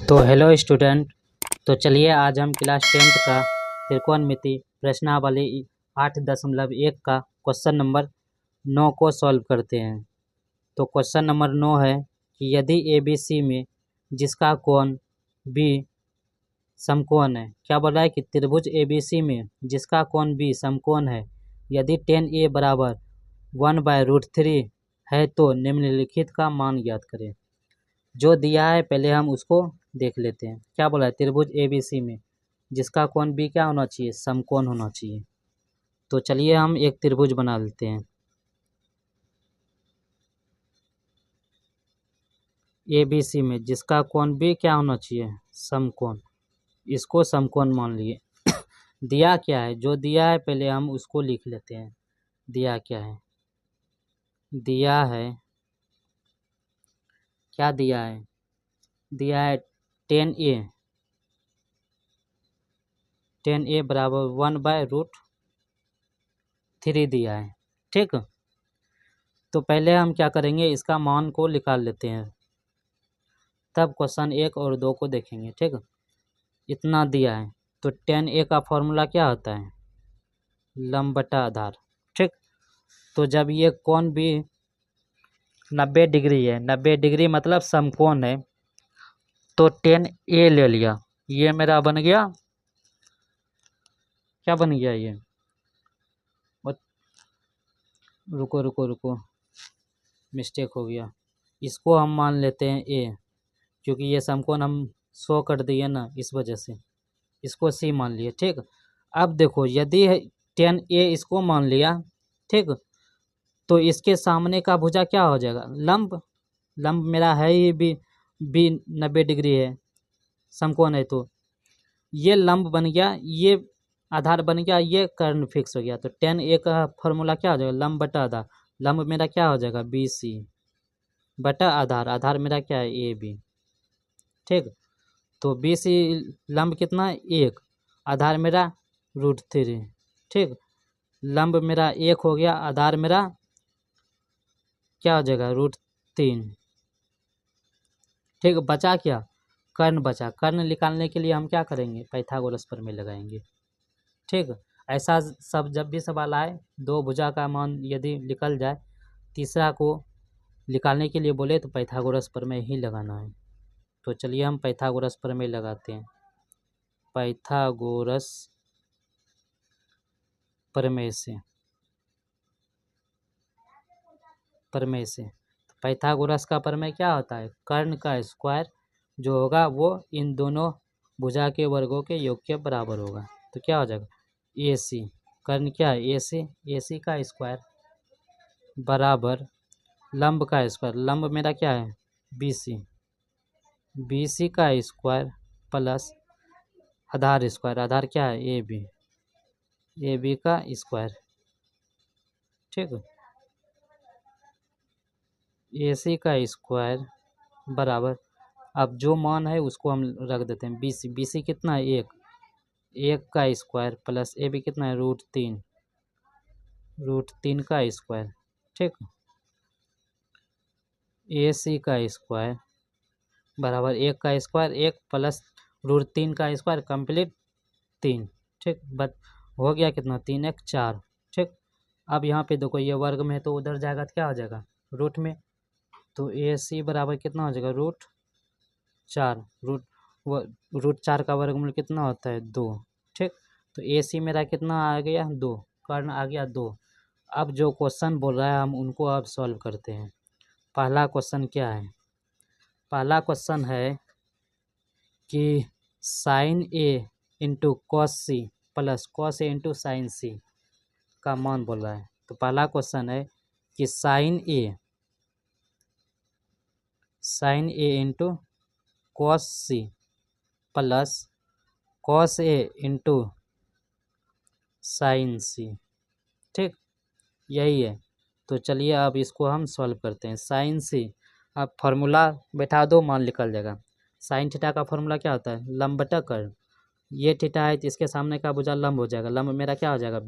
तो hello student. तो चलिए आज हम क्लास 10th का त्रिकोणमिति प्रश्नावली 8.1 का क्वेश्चन नंबर 9 को सॉल्व करते हैं। तो क्वेश्चन नंबर 9 है कि यदि ABC में जिसका कोण B समकोण है। क्या बोल रहा है कि त्रिभुज ABC में जिसका कोण B समकोण है, यदि tan A बराबर 1/√3 है तो निम्नलिखित का मान ज्ञात करें। जो दिया है पहले हम उसको देख लेते हैं। क्या बोला है, त्रिभुज ABC में जिसका कोण B क्या होना चाहिए, समकोण होना चाहिए। तो चलिए हम एक त्रिभुज बना लेते हैं। ABC में जिसका कोण B क्या होना चाहिए, समकोण। इसको समकोण मान लिए। दिया क्या है, जो दिया है पहले हम उसको लिख लेते हैं। दिया क्या है, दिया है, क्या दिया है, दिया है tan A बराबर 1/√3 दिया है। ठीक, तो पहले हम क्या करेंगे, इसका मान को निकाल लेते हैं, तब क्वेश्चन 1 और 2 को देखेंगे। ठीक, इतना दिया है तो tan A का फॉर्मूला क्या होता है, लंब बटा आधार। ठीक, तो जब ये कोण भी 90 डिग्री है, 90 डिग्री मतलब समकोण है, तो tan A ले लिया, ये मेरा बन गया, क्या बन गया ये, रुको रुको रुको, मिस्टेक हो गया। इसको हम मान लेते हैं A, क्योंकि ये समकोण हम 100 कर दिए ना, इस वजह से इसको C मान लिए। ठीक, अब देखो यदि tan A इसको मान लिया, ठीक, तो इसके सामने का भुजा क्या हो जाएगा, लंब। लंब मेरा है ही B 90 डिग्री है, समकोण है, तो ये लंब बन गया, ये आधार बन गया, ये कर्ण फिक्स हो गया। तो tan A का फॉर्मूला क्या हो जाएगा, लंब बटा आधार। लंब मेरा क्या हो जाएगा, BC बटा आधार, आधार मेरा क्या है, AB। ठीक, तो BC लंब कितना है, 1, आधार मेरा √3। ठीक, लंब मेरा 1 हो गया, आधार मेरा क्या हो जाएगा, √3। ठीक, बचा क्या, कर्ण बचा। कर्ण निकालने के लिए हम क्या करेंगे, पाइथागोरस प्रमेय लगाएंगे। ठीक, ऐसा सब जब भी सवाल आए, दो भुजा का मान यदि निकल जाए, तीसरा को निकालने के लिए बोले तो पाइथागोरस प्रमेय ही लगाना है। तो चलिए हम पाइथागोरस प्रमेय लगाते हैं। पाइथागोरस प्रमेय से पाइथागोरस का प्रमेय क्या होता है, कर्ण का स्क्वायर जो होगा वो इन दोनों भुजा के वर्गों के योग के बराबर होगा। तो क्या हो जाएगा, AC, कर्ण क्या है, AC का स्क्वायर बराबर लंब का स्क्वायर, लंब मेरा क्या है, BC का स्क्वायर प्लस आधार स्क्वायर, आधार क्या है, AB का स्क्वायर। ठीक, AC का स्क्वायर बराबर, अब जो मान है उसको हम रख देते हैं, BC कितना है, 1 का स्क्वायर प्लस AB कितना है, √3 का स्क्वायर। ठीक, AC का स्क्वायर बराबर 1 का स्क्वायर, 1 प्लस √3 का स्क्वायर कंप्लीट 3। ठीक, बट हो गया कितना, 3 1 4। ठीक, अब यहाँ पे देखो ये वर्ग में है तो उधर जाएगा तो क्या हो जाएगा, रूट में। तो AC बराबर कितना हो जाएगा, √4। √4 का वर्गमूल कितना होता है, 2। ठीक, तो AC मेरा कितना आ गया, 2, कर्ण आ गया 2। अब जो क्वेश्चन बोल रहा है हम उनको अब सॉल्व करते हैं। पहला क्वेश्चन क्या है, पहला क्वेश्चन है कि sin A into cos C plus cos A into sine C का मान बोल रहा है। तो पहला क्वेश्चन है कि sin A into cos C plus cos A into sine C। ठीक, यही है। तो चलिए अब इसको हम सॉल्व करते हैं। साइन C, अब फार्मूला बैठा दो, मान निकल जाएगा। साइन थीटा का फार्मूला क्या होता है, लंब बटा कर्ण। ये थीटा है तो इसके सामने का भुजा लंब हो जाएगा, लंब मेरा क्या हो जाएगा,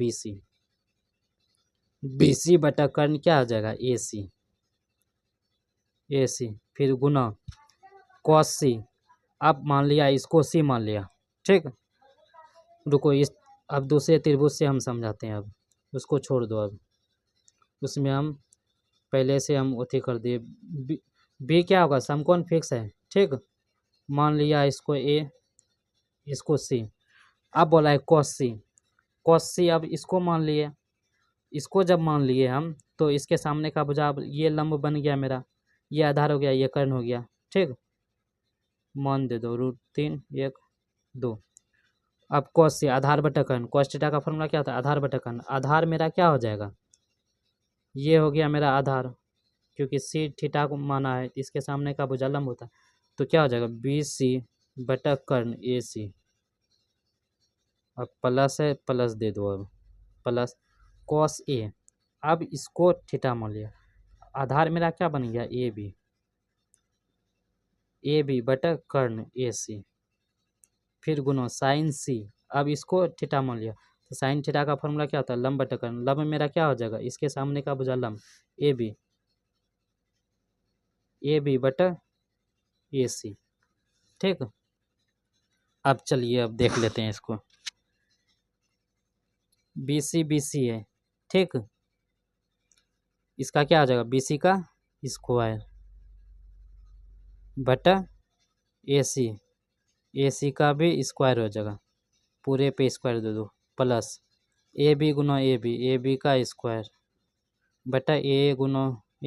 BC बटा कर्ण क्या हो जाएगा, AC, फिर गुना कॉस C अब मान लिया इसको सी मान लिया, ठीक। रुको, इस अब दूसरे त्रिभुज से हम समझाते हैं। अब उसको छोड़ दो। अब उसमें हम पहले से हम उठी कर दिए। बी क्या होगा, समकोण फिक्स है, ठीक। मान लिया इसको ए, इसको सी। अब बोला है कॉस सी, कॉस सी। अब इसको मान लिए, इसको जब मान लिए हम तो इसके सामने का भुजा, ये लंब बन गया मेरा, ये आधार हो गया, ये कर्ण हो गया, ठीक। मान दे दो √3 1 2। अब कॉस सी आधार बटा कर्ण, कॉस थीटा का फॉर्मूला क्या होता है, आधार बटा कर्ण। आधार मेरा क्या हो जाएगा, ये हो गया मेरा आधार, क्योंकि सी थीटा को माना है, इसके सामने का भुजा लंब होता है, तो क्या हो जाएगा BC बटा कर्ण AC। अब प्लस है, प्लस दे दो। अब प्लस कॉस ए, अब इसको थीटा मान लिया, आधार मेरा क्या बन गया AB बटा कर्ण AC, फिर गुनो साइन सी। अब इसको थीटा मान लिया, तो साइन थीटा का फॉर्मूला क्या होता है, लंब बटा कर्ण। लंब मेरा क्या हो जाएगा, इसके सामने का भुजा लंब AB बटा AC, ठीक। अब चलिए अब देख लेते हैं इसको। BC है, ठीक। इसका क्या हो जाएगा, BC का स्क्वायर बटा AC का भी स्क्वायर हो जाएगा, पूरे पे स्क्वायर दे दो, प्लस AB गुना AB का स्क्वायर बटा A गुना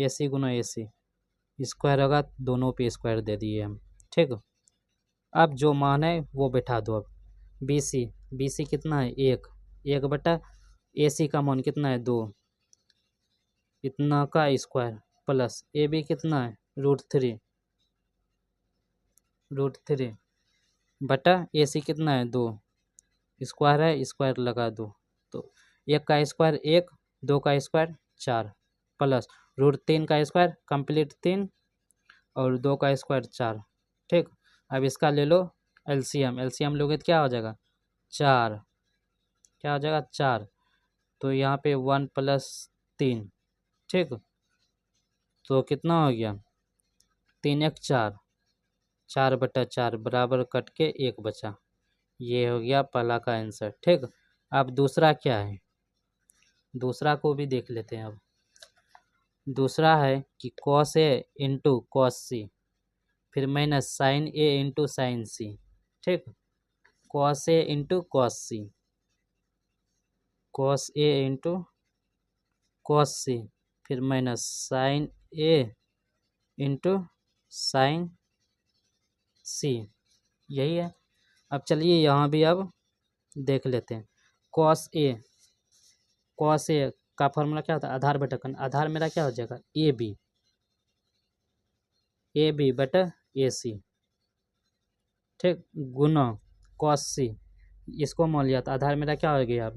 AC स्क्वायर होगा, दोनों पे स्क्वायर दे दिए हम, ठीक। अब जो मान है वो बैठा दो। अब BC कितना है, 1 बटा AC का मान कितना है, 2, इतना का स्क्वायर, प्लस AB कितना है, √3 बटा AC कितना है, 2, स्क्वायर है, स्क्वायर लगा दो, तो 1 का स्क्वायर 1, 2 का स्क्वायर 4, प्लस √3 का स्क्वायर कंप्लीट 3 और 2 का स्क्वायर 4, ठीक। अब इसका ले लो एलसीएम लोगे तो क्या हो जाएगा, 4, क्या हो जाएगा 4, तो यहाँ पे 1 + 3, ठीक। तो कितना हो गया, 3 1 4, 4 बटा 4 बराबर कट के 1 बचा। ये हो गया पहला का आंसर, ठीक। अब दूसरा क्या है, दूसरा को भी देख लेते हैं। अब दूसरा है कि cos A into cos C, फिर minus sin A into sin C, ठीक। cos A into cos C, cos A into cos C, फिर minus sin A into sin C, यही है। अब चलिए यहाँ भी अब देख लेते हैं। cos A का फॉर्मूला क्या होता है, आधार बटा कर्ण। आधार मेरा क्या हो जाएगा, AB बटा AC, ठीक, गुना cos C, इसको मान लिया तो आधार मेरा क्या हो गया,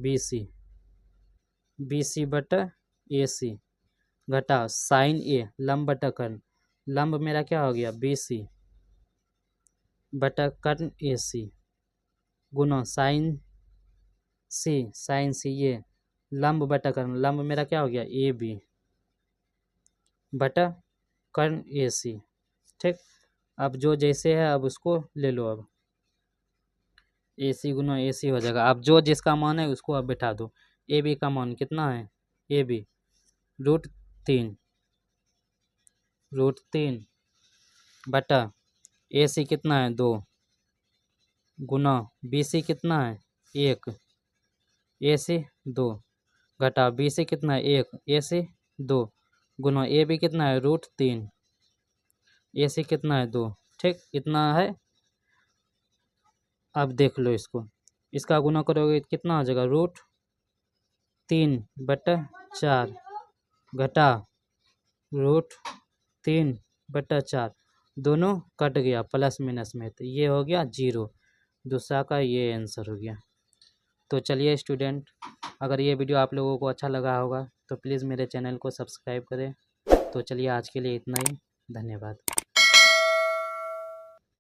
BC बटा AC, घटा sin A लंब बटा कर्ण। लंब मेरा क्या हो गया, BC बटा कर्ण AC, गुना sin C ये लंब बटा कर्ण। लंब मेरा क्या हो गया, AB बटा कर्ण AC, ठीक। अब जो जैसे है अब उसको ले लो। अब AC गुना AC हो जाएगा। अब जो जिसका मान है उसको अब बैठा दो। AB का मान कितना है, AB √3 बटा AC कितना है, 2, गुना BC कितना है, 1, AC 2, घटा BC कितना है, 1, AC 2, गुना AB कितना है, √3, AC कितना है, 2, ठीक, इतना है। अब देख लो इसको, इसका गुना करोगे कितना हो जाएगा, √3 बटा 4 घटा √3 बटा 4, दोनों कट गया प्लस माइनस में, तो ये हो गया 0। दूसरा का ये आंसर हो गया। तो चलिए स्टूडेंट, अगर ये वीडियो आप लोगों को अच्छा लगा होगा तो प्लीज़ मेरे चैनल को सब्सक्राइब करें। तो चलिए आज के लिए इतना ही, धन्यवाद।